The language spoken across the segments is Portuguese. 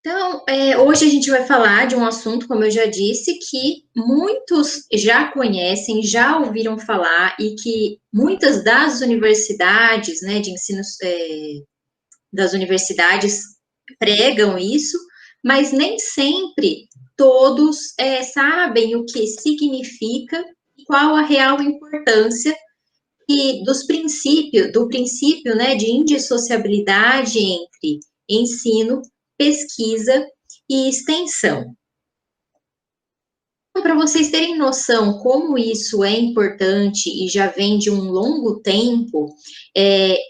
Então, hoje a gente vai falar de um assunto, como eu já disse, que muitos já conhecem, já ouviram falar e que muitas das universidades, né, de ensino, das universidades pregam isso, mas nem sempre todos sabem o que significa e qual a real importância e do princípio, né, de indissociabilidade entre ensino, pesquisa e extensão. Para vocês terem noção como isso é importante e já vem de um longo tempo,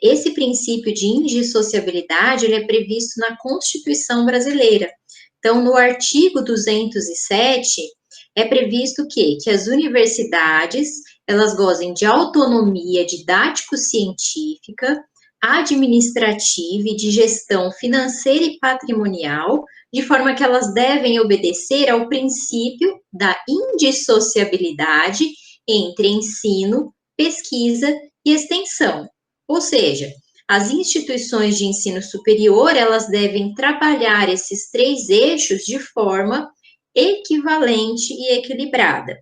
esse princípio de indissociabilidade ele é previsto na Constituição brasileira. Então, no artigo 207, é previsto que as universidades elas gozem de autonomia didático-científica, administrativa e de gestão financeira e patrimonial, de forma que elas devem obedecer ao princípio da indissociabilidade entre ensino, pesquisa e extensão. Ou seja, as instituições de ensino superior, elas devem trabalhar esses três eixos de forma equivalente e equilibrada.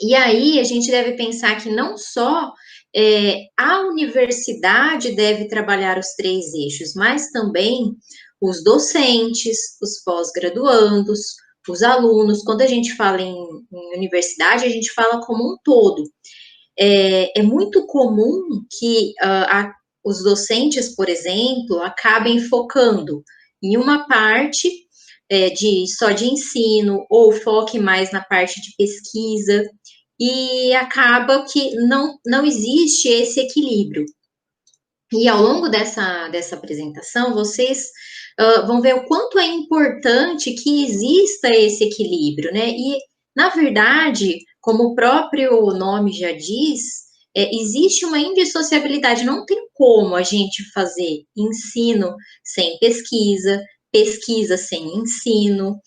E aí a gente deve pensar que não só a universidade deve trabalhar os três eixos, mas também os docentes, os pós-graduandos, os alunos. Quando a gente fala em universidade, a gente fala como um todo. É muito comum que os docentes, por exemplo, acabem focando em uma parte só de ensino, ou foque mais na parte de pesquisa, e acaba que não existe esse equilíbrio. E ao longo dessa apresentação, vocês vão ver o quanto é importante que exista esse equilíbrio, né? E, na verdade, como o próprio nome já diz, existe uma indissociabilidade, não tem como a gente fazer ensino sem pesquisa, pesquisa sem ensino,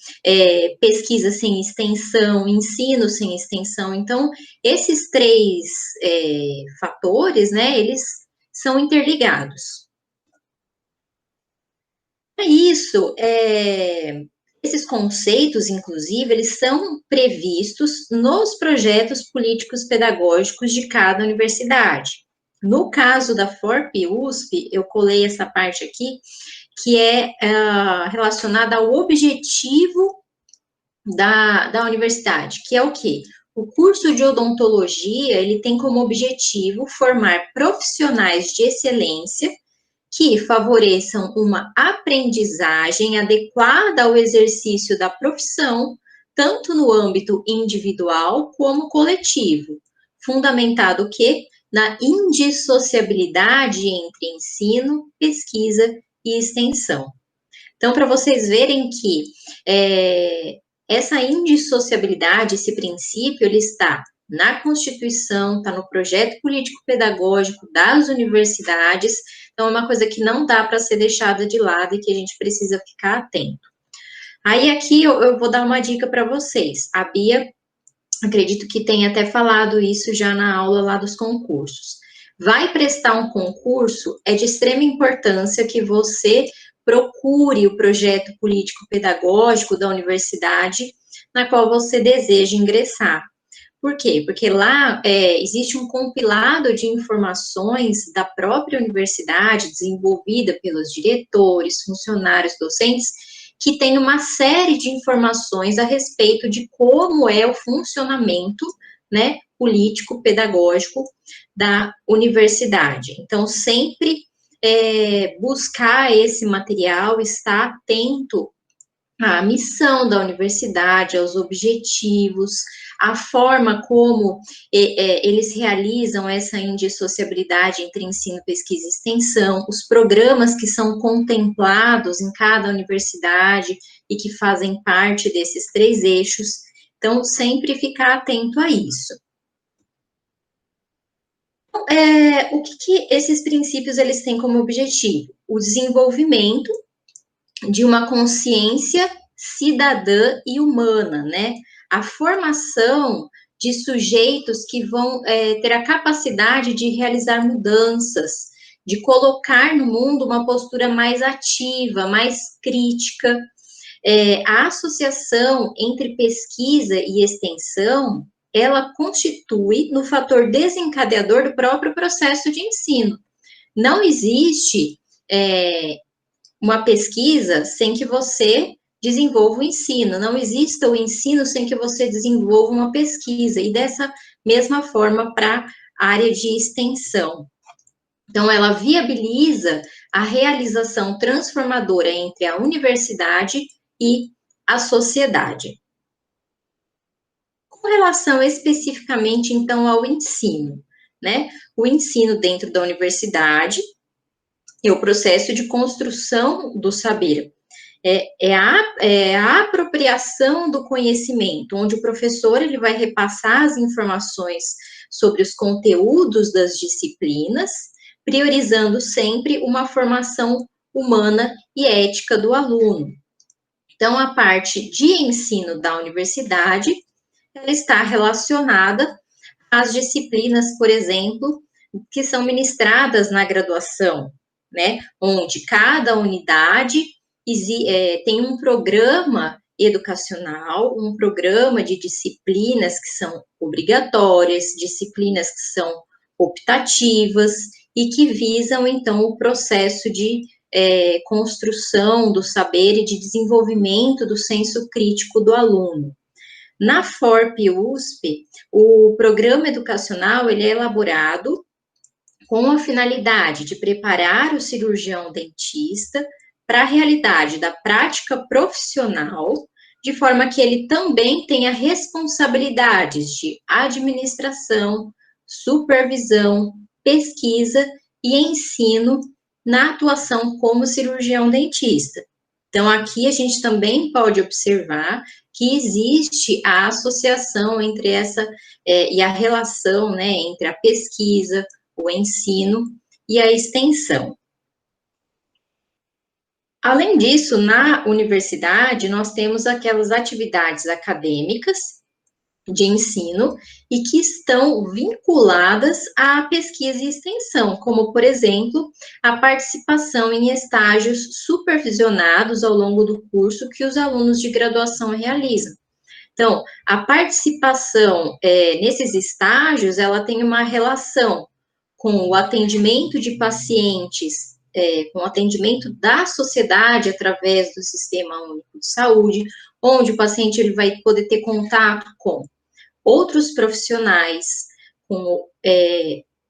pesquisa sem extensão, ensino sem extensão. Então, esses três fatores, né, eles são interligados. Isso, esses conceitos, inclusive, eles são previstos nos projetos políticos pedagógicos de cada universidade. No caso da FORP-USP, eu colei essa parte aqui, que é relacionada ao objetivo da universidade, que é o quê? O curso de odontologia, ele tem como objetivo formar profissionais de excelência que favoreçam uma aprendizagem adequada ao exercício da profissão, tanto no âmbito individual como coletivo, fundamentado o quê? Na indissociabilidade entre ensino, pesquisa e extensão. Então, para vocês verem que essa indissociabilidade, esse princípio, ele está na Constituição, está no projeto político-pedagógico das universidades, então é uma coisa que não dá para ser deixada de lado e que a gente precisa ficar atento. Aí aqui eu vou dar uma dica para vocês. A Bia, acredito que tenha até falado isso já na aula lá dos concursos. Vai prestar um concurso, é de extrema importância que você procure o projeto político-pedagógico da universidade na qual você deseja ingressar. Por quê? Porque lá existe um compilado de informações da própria universidade, desenvolvida pelos diretores, funcionários, docentes, que tem uma série de informações a respeito de como é o funcionamento, né, político-pedagógico da universidade. Então, sempre buscar esse material, estar atento à missão da universidade, aos objetivos, a forma como eles realizam essa indissociabilidade entre ensino, pesquisa e extensão, os programas que são contemplados em cada universidade e que fazem parte desses três eixos. Então, sempre ficar atento a isso. O que esses princípios eles têm como objetivo? O desenvolvimento de uma consciência cidadã e humana, né? A formação de sujeitos que vão ter a capacidade de realizar mudanças, de colocar no mundo uma postura mais ativa, mais crítica, a associação entre pesquisa e extensão, ela constitui no fator desencadeador do próprio processo de ensino. Não existe uma pesquisa sem que você desenvolva o ensino, não existe o ensino sem que você desenvolva uma pesquisa, e dessa mesma forma para a área de extensão. Então, ela viabiliza a realização transformadora entre a universidade e a sociedade. Com relação especificamente, então, ao ensino, né? O ensino dentro da universidade é o processo de construção do saber. É a apropriação do conhecimento, onde o professor ele vai repassar as informações sobre os conteúdos das disciplinas, priorizando sempre uma formação humana e ética do aluno. Então, a parte de ensino da universidade, ela está relacionada às disciplinas, por exemplo, que são ministradas na graduação, né? Onde cada unidade tem um programa educacional, um programa de disciplinas que são obrigatórias, disciplinas que são optativas e que visam, então, o processo de construção do saber e de desenvolvimento do senso crítico do aluno. Na FORP-USP, o programa educacional ele é elaborado com a finalidade de preparar o cirurgião dentista para a realidade da prática profissional, de forma que ele também tenha responsabilidades de administração, supervisão, pesquisa e ensino na atuação como cirurgião dentista. Então, aqui a gente também pode observar que existe a associação entre e a relação, né, entre a pesquisa, o ensino e a extensão. Além disso, na universidade, nós temos aquelas atividades acadêmicas de ensino e que estão vinculadas à pesquisa e extensão, como, por exemplo, a participação em estágios supervisionados ao longo do curso que os alunos de graduação realizam. Então, a participação nesses estágios, ela tem uma relação com o atendimento de pacientes, com o atendimento da sociedade através do Sistema Único de Saúde, onde o paciente ele vai poder ter contato com outros profissionais, com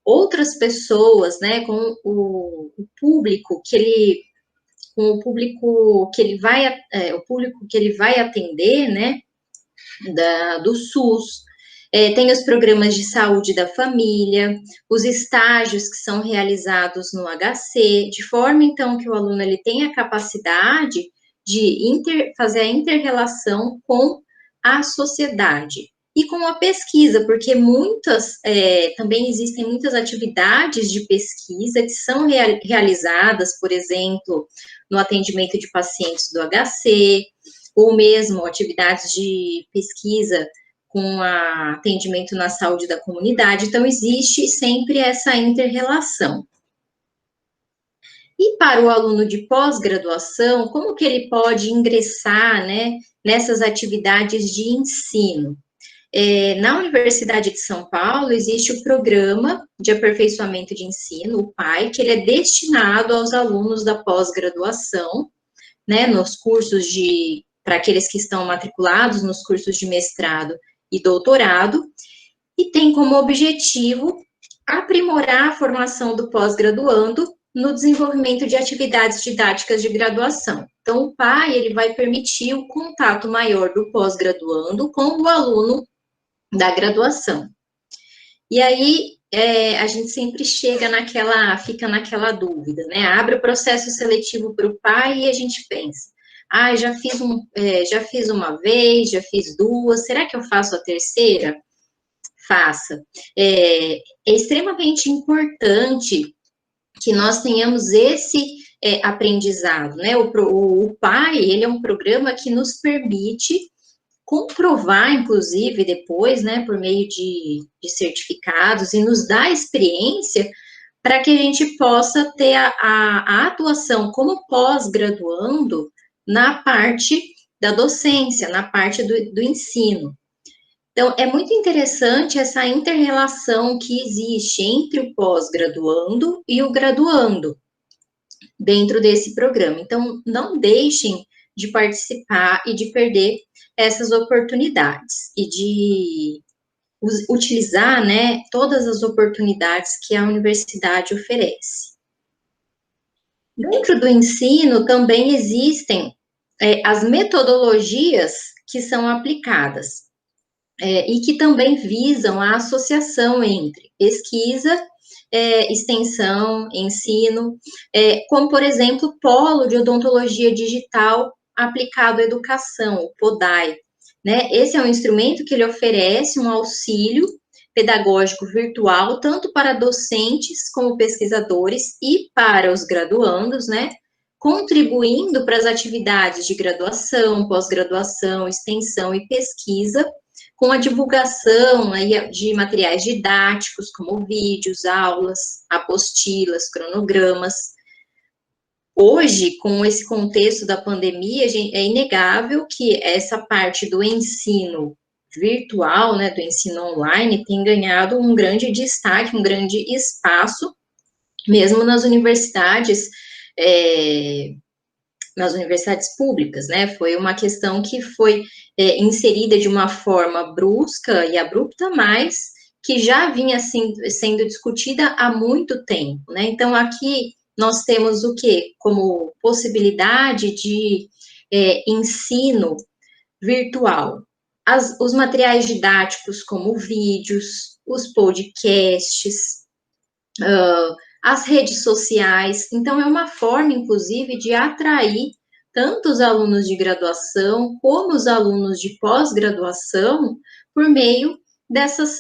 outras pessoas, né, com o público que ele, com o público que ele vai, o público que ele vai atender, né, do SUS. Tem os programas de saúde da família, os estágios que são realizados no HC, de forma, então, que o aluno ele tenha a capacidade de fazer a inter-relação com a sociedade. E com a pesquisa, porque também existem muitas atividades de pesquisa que são realizadas, por exemplo, no atendimento de pacientes do HC, ou mesmo atividades de pesquisa com atendimento na saúde da comunidade. Então, existe sempre essa inter-relação. E para o aluno de pós-graduação, como que ele pode ingressar, né, nessas atividades de ensino? Na Universidade de São Paulo, existe o Programa de Aperfeiçoamento de Ensino, o PAI, que ele é destinado aos alunos da pós-graduação, né, nos cursos para aqueles que estão matriculados nos cursos de mestrado e doutorado, e tem como objetivo aprimorar a formação do pós-graduando no desenvolvimento de atividades didáticas de graduação. Então, o PAI, ele vai permitir o contato maior do pós-graduando com o aluno da graduação. E aí, a gente sempre fica naquela dúvida, né? Abre o processo seletivo para o PAI e a gente pensa, já fiz uma vez, já fiz duas, será que eu faço a terceira? Faça. É extremamente importante que nós tenhamos esse aprendizado, né? O PAI, ele é um programa que nos permite comprovar, inclusive, depois, né, por meio de certificados, e nos dá experiência para que a gente possa ter a atuação como pós-graduando na parte da docência, na parte do ensino. Então, é muito interessante essa inter-relação que existe entre o pós-graduando e o graduando dentro desse programa. Então, não deixem de participar e de perder essas oportunidades e de utilizar, né, todas as oportunidades que a universidade oferece. Dentro do ensino também existem as metodologias que são aplicadas e que também visam a associação entre pesquisa, extensão, ensino, como, por exemplo, o Polo de Odontologia Digital aplicado à educação, o PODAI, né? Esse é um instrumento que ele oferece um auxílio pedagógico virtual, tanto para docentes como pesquisadores e para os graduandos, né? Contribuindo para as atividades de graduação, pós-graduação, extensão e pesquisa, com a divulgação aí de materiais didáticos, como vídeos, aulas, apostilas, cronogramas. Hoje, com esse contexto da pandemia, é inegável que essa parte do ensino virtual, né, do ensino online, tem ganhado um grande destaque, um grande espaço, mesmo nas universidades públicas, né? Foi uma questão que foi inserida de uma forma brusca e abrupta, mas que já vinha sendo discutida há muito tempo, né? Então, aqui nós temos o quê? Como possibilidade de ensino virtual. Os materiais didáticos, como vídeos, os podcasts, as redes sociais. Então, é uma forma, inclusive, de atrair tanto os alunos de graduação como os alunos de pós-graduação por meio dessas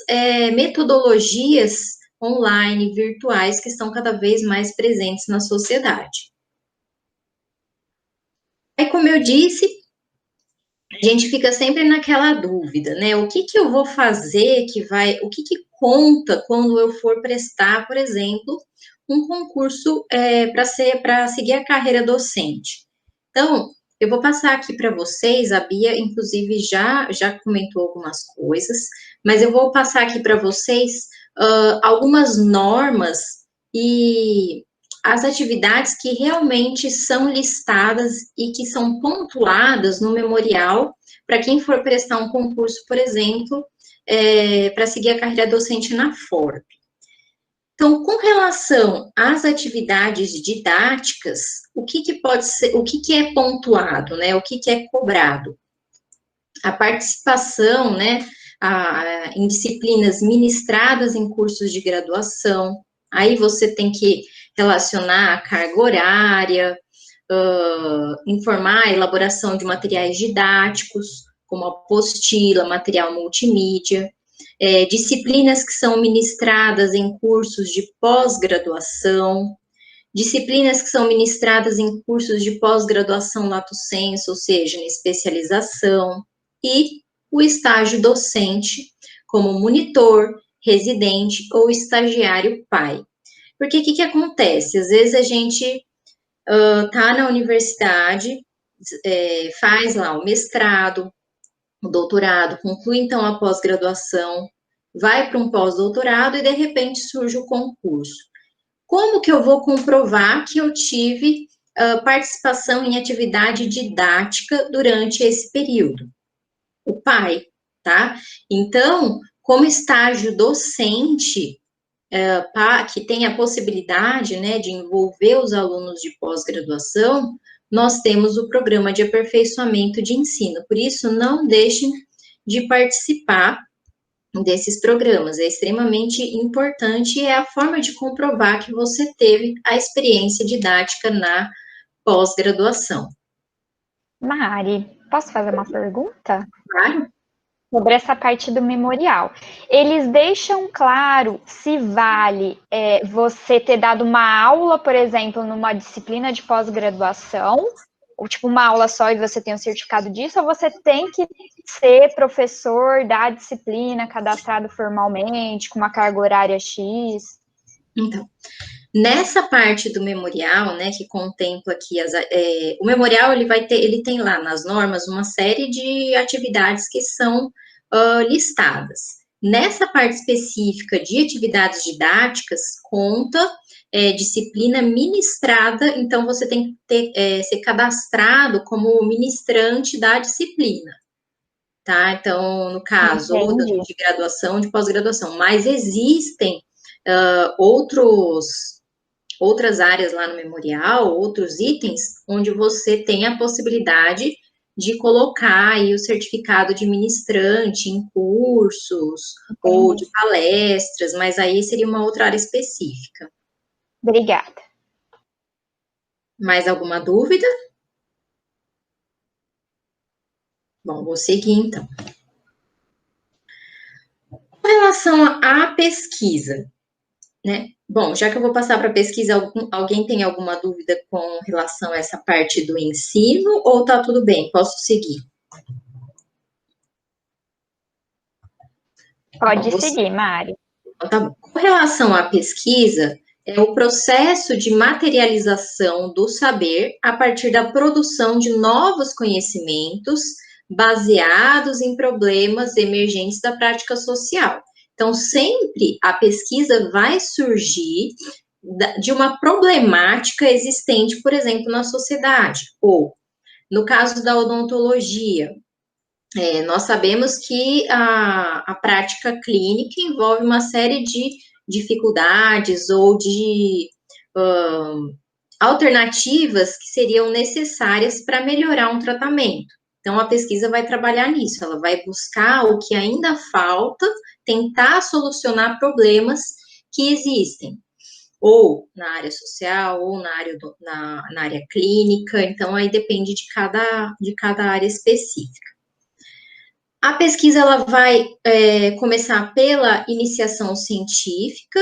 metodologias online, virtuais, que estão cada vez mais presentes na sociedade. Aí, como eu disse, a gente fica sempre naquela dúvida, né? O que eu vou fazer o que conta quando eu for prestar, por exemplo, um concurso para seguir a carreira docente. Então, eu vou passar aqui para vocês, a Bia, inclusive, já comentou algumas coisas, mas eu vou passar aqui para vocês algumas normas e as atividades que realmente são listadas e que são pontuadas no memorial para quem for prestar um concurso, por exemplo, para seguir a carreira docente na FORP. Então, com relação às atividades didáticas, o que pode ser, o que é pontuado, né? O que é cobrado? A participação, né? Em disciplinas ministradas em cursos de graduação. Aí você tem que relacionar a carga horária, informar a elaboração de materiais didáticos, como apostila, material multimídia, disciplinas que são ministradas em cursos de pós-graduação, disciplinas que são ministradas em cursos de pós-graduação lato sensu, ou seja, em especialização, e o estágio docente, como monitor, residente ou estagiário pai. Porque o que acontece? Às vezes a gente tá na universidade, faz lá o mestrado, o doutorado, conclui então a pós-graduação, vai para um pós-doutorado e de repente surge o concurso. Como que eu vou comprovar que eu tive participação em atividade didática durante esse período? O pai, tá? Então, como estágio docente, que tem a possibilidade, né, de envolver os alunos de pós-graduação, nós temos o programa de aperfeiçoamento de ensino. Por isso, não deixem de participar desses programas. É extremamente importante e é a forma de comprovar que você teve a experiência didática na pós-graduação. Mari, posso fazer uma pergunta? Claro. Sobre essa parte do memorial. Eles deixam claro se vale você ter dado uma aula, por exemplo, numa disciplina de pós-graduação, ou tipo uma aula só e você tem um certificado disso, ou você tem que ser professor da disciplina, cadastrado formalmente, com uma carga horária X? Então, Nessa parte do memorial, né, que contempla aqui o memorial, ele tem lá nas normas uma série de atividades que são listadas. Nessa parte específica de atividades didáticas, conta disciplina ministrada, então você tem que ser cadastrado como ministrante da disciplina, tá? Então, no caso, ou Entendi. de graduação, de pós-graduação, mas existem outras áreas lá no memorial, outros itens, onde você tem a possibilidade de colocar aí o certificado de ministrante em cursos ou Entendi. de palestras, mas aí seria uma outra área específica. Obrigada. Mais alguma dúvida? Bom, vou seguir então. Com relação à pesquisa, né? Bom, já que eu vou passar para a pesquisa, alguém tem alguma dúvida com relação a essa parte do ensino ou tá tudo bem? Posso seguir? Pode seguir, Mari. Tá bom. Com relação à pesquisa, é o processo de materialização do saber a partir da produção de novos conhecimentos baseados em problemas emergentes da prática social. Então, sempre a pesquisa vai surgir de uma problemática existente, por exemplo, na sociedade, ou no caso da odontologia, nós sabemos que a prática clínica envolve uma série de dificuldades ou de alternativas que seriam necessárias para melhorar um tratamento. Então, a pesquisa vai trabalhar nisso, ela vai buscar o que ainda falta, tentar solucionar problemas que existem, ou na área social, ou na área clínica, então aí depende de cada área específica. A pesquisa ela vai começar pela iniciação científica,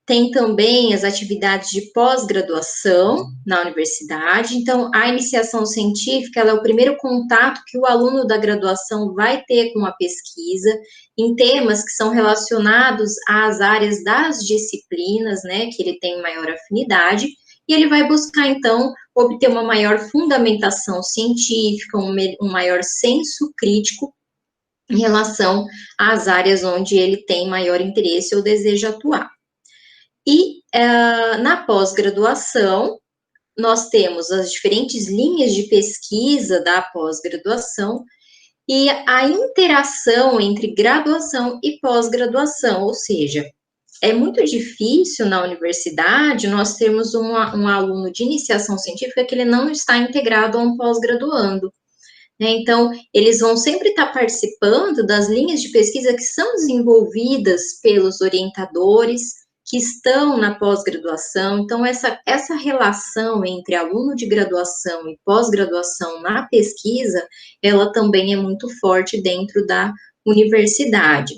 tem também as atividades de pós-graduação na universidade. Então, a iniciação científica ela é o primeiro contato que o aluno da graduação vai ter com a pesquisa, em temas que são relacionados às áreas das disciplinas, né, que ele tem maior afinidade, e ele vai buscar, então, obter uma maior fundamentação científica, um maior senso crítico em relação às áreas onde ele tem maior interesse ou deseja atuar. E na pós-graduação, nós temos as diferentes linhas de pesquisa da pós-graduação e a interação entre graduação e pós-graduação, ou seja, é muito difícil na universidade nós termos um aluno de iniciação científica que ele não está integrado a um pós-graduando. Então, eles vão sempre estar participando das linhas de pesquisa que são desenvolvidas pelos orientadores que estão na pós-graduação. Então, essa relação entre aluno de graduação e pós-graduação na pesquisa, ela também é muito forte dentro da universidade.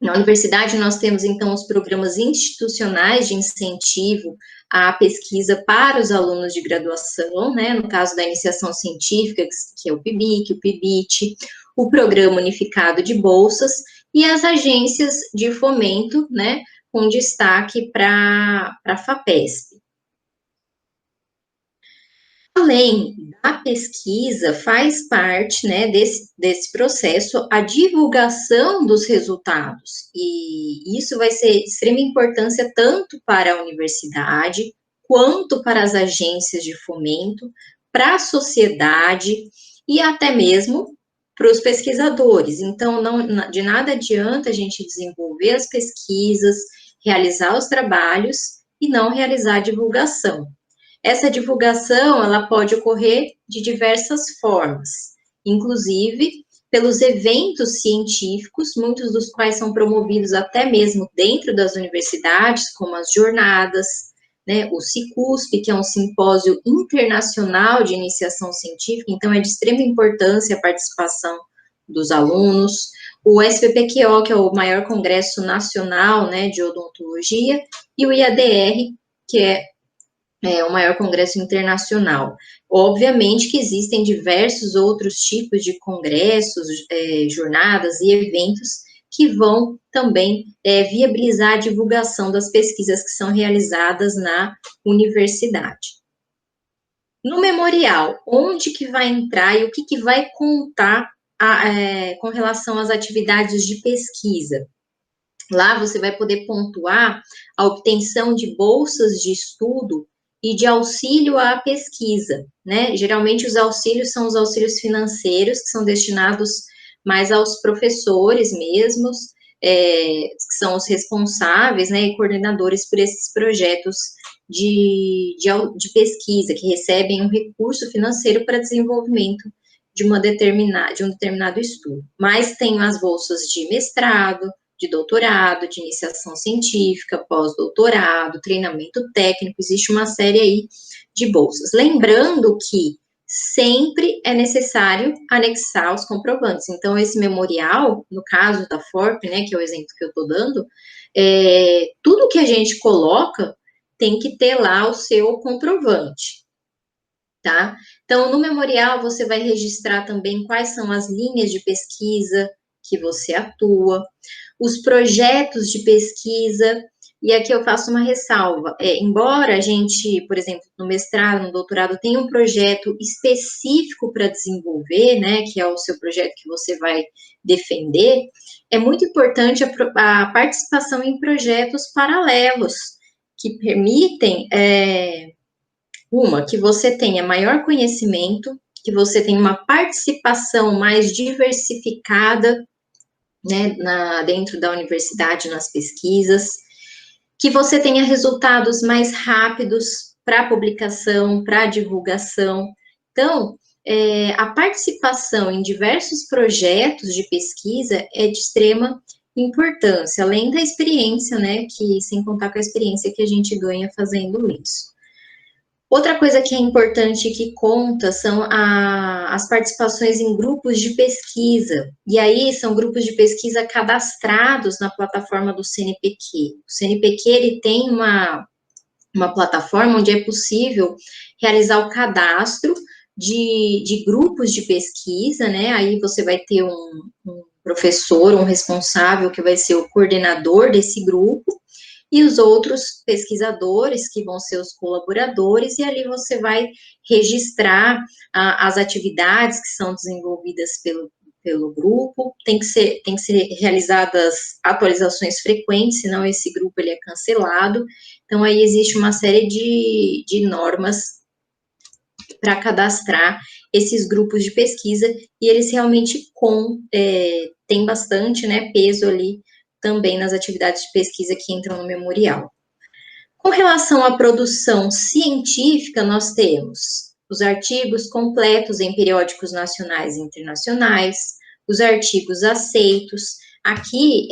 Na universidade, nós temos, então, os programas institucionais de incentivo à pesquisa para os alunos de graduação, né, no caso da iniciação científica, que é o PIBIC, o PIBIT, o Programa Unificado de Bolsas e as agências de fomento, né, com destaque para a FAPESP. Além da pesquisa, faz parte, né, desse processo a divulgação dos resultados, e isso vai ser de extrema importância tanto para a universidade, quanto para as agências de fomento, para a sociedade e até mesmo para os pesquisadores. Então, de nada adianta a gente desenvolver as pesquisas, realizar os trabalhos e não realizar a divulgação. Essa divulgação, ela pode ocorrer de diversas formas, inclusive pelos eventos científicos, muitos dos quais são promovidos até mesmo dentro das universidades, como as jornadas, né, o CICUSP, que é um simpósio internacional de iniciação científica, então é de extrema importância a participação dos alunos, o SPPQO, que é o maior congresso nacional, né, de odontologia, e o IADR, que é o maior congresso internacional. Obviamente que existem diversos outros tipos de congressos, jornadas e eventos que vão também viabilizar a divulgação das pesquisas que são realizadas na universidade. No memorial, onde que vai entrar e o que vai contar com relação às atividades de pesquisa? Lá você vai poder pontuar a obtenção de bolsas de estudo e de auxílio à pesquisa, né? Geralmente os auxílios são os auxílios financeiros, que são destinados mais aos professores mesmos, que são os responsáveis, né, e coordenadores por esses projetos de pesquisa, que recebem um recurso financeiro para desenvolvimento de um determinado estudo. Mas tem as bolsas de mestrado, de doutorado, de iniciação científica, pós-doutorado, treinamento técnico, existe uma série aí de bolsas. Lembrando que sempre é necessário anexar os comprovantes. Então, esse memorial, no caso da FORP, né, que é o exemplo que eu estou dando, tudo que a gente coloca tem que ter lá o seu comprovante, tá? Então, no memorial, você vai registrar também quais são as linhas de pesquisa que você atua, os projetos de pesquisa, e aqui eu faço uma ressalva, embora a gente, por exemplo, no mestrado, no doutorado, tenha um projeto específico para desenvolver, né, que é o seu projeto que você vai defender, é muito importante a participação em projetos paralelos, que permitem, que você tenha maior conhecimento, que você tenha uma participação mais diversificada, né, dentro da universidade, nas pesquisas, que você tenha resultados mais rápidos para publicação, para divulgação. Então, a participação em diversos projetos de pesquisa é de extrema importância, além da experiência, né, sem contar com a experiência que a gente ganha fazendo isso. Outra coisa que é importante que conta são as participações em grupos de pesquisa. E aí são grupos de pesquisa cadastrados na plataforma do CNPq. O CNPq ele tem uma plataforma onde é possível realizar o cadastro de grupos de pesquisa, né? Aí você vai ter um professor, um responsável que vai ser o coordenador desse grupo, e os outros pesquisadores, que vão ser os colaboradores, e ali você vai registrar as atividades que são desenvolvidas pelo grupo, tem que ser realizadas atualizações frequentes, senão esse grupo ele é cancelado. Então, aí existe uma série de normas para cadastrar esses grupos de pesquisa, e eles realmente têm bastante, né, peso ali, também nas atividades de pesquisa que entram no memorial. Com relação à produção científica, nós temos os artigos completos em periódicos nacionais e internacionais, os artigos aceitos. Aqui,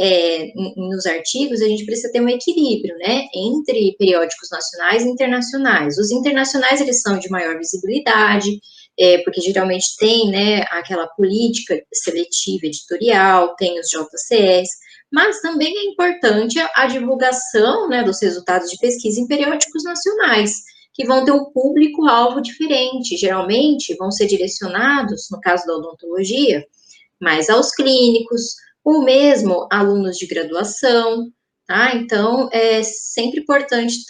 nos artigos, a gente precisa ter um equilíbrio, né, entre periódicos nacionais e internacionais. Os internacionais, eles são de maior visibilidade, porque geralmente tem, né, aquela política seletiva editorial, tem os JCS, mas também é importante a divulgação, né, dos resultados de pesquisa em periódicos nacionais, que vão ter um público-alvo diferente, geralmente vão ser direcionados, no caso da odontologia, mais aos clínicos, ou mesmo alunos de graduação, tá? Então, é sempre importante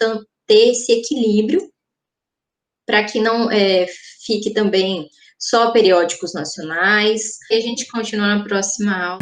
ter esse equilíbrio, para que não fique também só periódicos nacionais. E a gente continua na próxima aula.